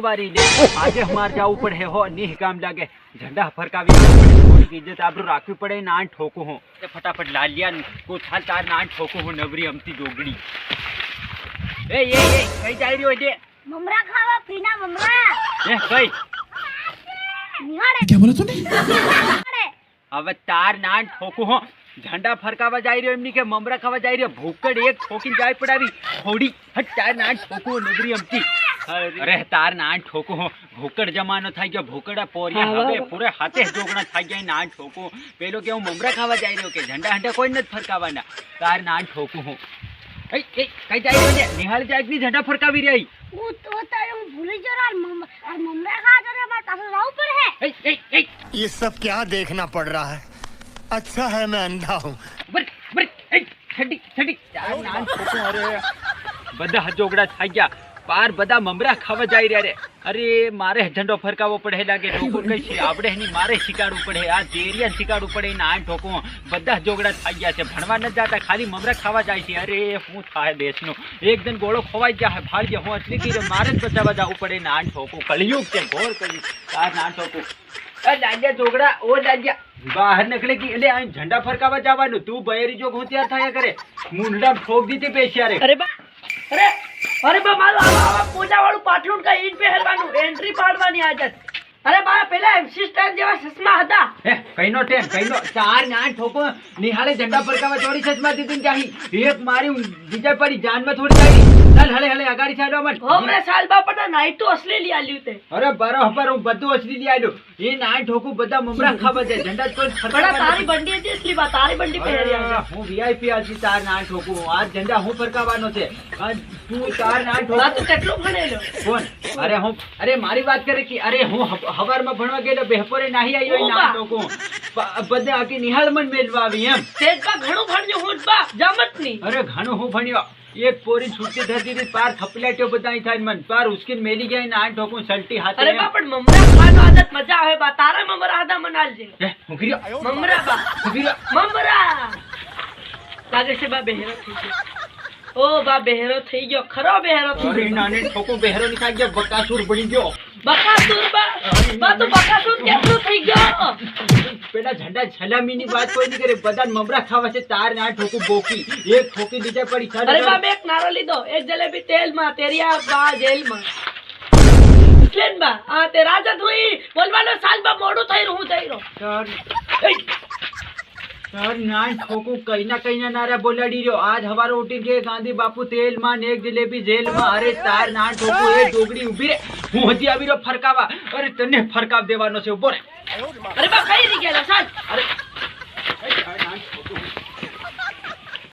વારી લે આજે હમાર જાવું પડે હો ની કામ લાગે झंडा फरकावी थोड़ी इज्जत आबरू राखवी पड़े नान ठोको हो ते फटाफट लालिया को थाल तार नान ठोको हो नवरी अमती जोगड़ी ए कई जाई रही हो जे ममरा खावा फ्रीना ममरा ए कई निहाड़े क्या बोला तूने? अब तार नान ठोको हो झंडा फरकावा जाई रही एमनी के ममरा खावा जाई रही भूकड़ एक ठोकी जाई पड़ावी थोड़ी हट तार नान ठोको नवरी अमती अरे तार नान ठोको हो भूकड़ जमानो थाई गयो भूकड़ा पोरिया હવે પૂરે હાથે જોગણા થાઈ ગયા નાન ઠોકો પેલો કે હું મમરા ખાવા જાય રહ્યો કે ઝંડા હંડા કોઈ નથી ફરકાવાના તાર નાન ઠોકો હું એ કઈ જાય છે નિહાળ જાગની ઝંડા ફરકાવી રહી वो तो तारे भूली जरा और ममरा खा जरा बात तारे राव पर है ए ये सब क्या देखना पड़ रहा है अच्छा है मैं अंधा हूँ बर ए छडी તાર નાન ઠોકો અરે બધા જોગડા થાઈ ગયા पार बदा ममरा खावा जाई रे अरे मारे झंडो फरकावो पड़े लागे ठोको कई आपड़े नहीं मारे शिकाड़ू पड़े आ देरिया शिकाड़ू पड़े नान ठोको बदा जोगड़ा थाई गया छे भणवा न जाता खाली ममरा खावा जाय छे अरे हूँ थाय देशनो एक दिन गोळो खोवाई जाय भाड़ गया हूँ असली की मारे ज बचावा जावू पड़े नान ठोको कलयुग छे घोर कलयुग तार नान ठोको ए लालिया जोगड़ा ओ लालिया बाहर निकले की ले आ झंडा फरकावा जावानो तू बयरी जो होतियार थाया करे मुंडा ठोक दी थी पेशिया रे अरे बा मारो आवा पूजा वाળું પાટલું કા ઈન પહેરવાનું એન્ટ્રી પાડવાની આદત अरे बा પેલા એમસી સ્ટાઇલ જેવા ચશ્મા હતા હે કઈનો ચાર નાન ઠોકો નિહાળે झंडा फरकावा जोड़ी चश्मा दीदी जाही एक मारी બીજા પડી જાન में थोड़ी जाई चल हले अगाड़ी चालो मन हमरे साल बा पटा नाइट तो असली ली आल्યું તે अरे बराबर હું બધું असली ली आल्યો ये नान ठोको બધા મમરા ખાવા જાય झंडा कोई बड़ा तारी बंडी હતી असली बा तारी बंडी પહેરી આવ્યા હું વીઆईपी આજી તાર નાન ઠોકો આ झंडा હું ફરકાવાનો છે તું તાર નાन બા ઠોકો તું કેટલું ભણેલો કોણ अरे मारी बात करे कि अरे हूँ हवार में भणवा गेलो बेहपोरे नाही आयो नान ठोको बदे आके निहाल मन मेलवा आवी एम તેજ બા ઘણું ભણજો હું બા જામત ની अरे घणो हूँ भण्यो एक पोरी छूटती धरती थी पार थपलाट्यो बताई था मन पार उसके मेली गई नान ठोको सल्टी हाथे अरे बा पण મમરા ખાવાનો આદત મજા આવે બા તારા મમરા આદા મનાલજે હું કર્યો મમરા બા હું કર્યો મમરા લાગે છે બા બહેરો થઈ ગયો ओ बा बहेरो થઈ ગયો ખરો બહેરો થઈ अरे नाने ठोको बहेरो निकाल गया बकासुर बनी गयो બકાસુર બા તો બકાસુર કેટલું થઈ ગયો पेला झंडा छलामी ની बात कोई नहीं करे बदान ममरा खावा से तार ना ठोको बोकी एक ठोकी दीजा पड़ी छा अरे बा एक नारो લીધો एक जलेबी तेल में तेरिया बा जेल में ट्रेन बा आ ते राजा हुई बोलवानो साल बा मोडू થઈ रहू જઈ रहो सर नान ठोको कहीं ना नारा बोलाड़ी रहो आज हमारो उठी के गांधी बापू तेल मान एक जलेबी जेल में अरे तार नान ठोको ए डोगड़ी उभी रे હું હજી આવી રહ્યો ફરકાવા અરે તને ફરકાવ દેવાનો છે ઉભો રે अरे बा कई नहीं गेला साल अरे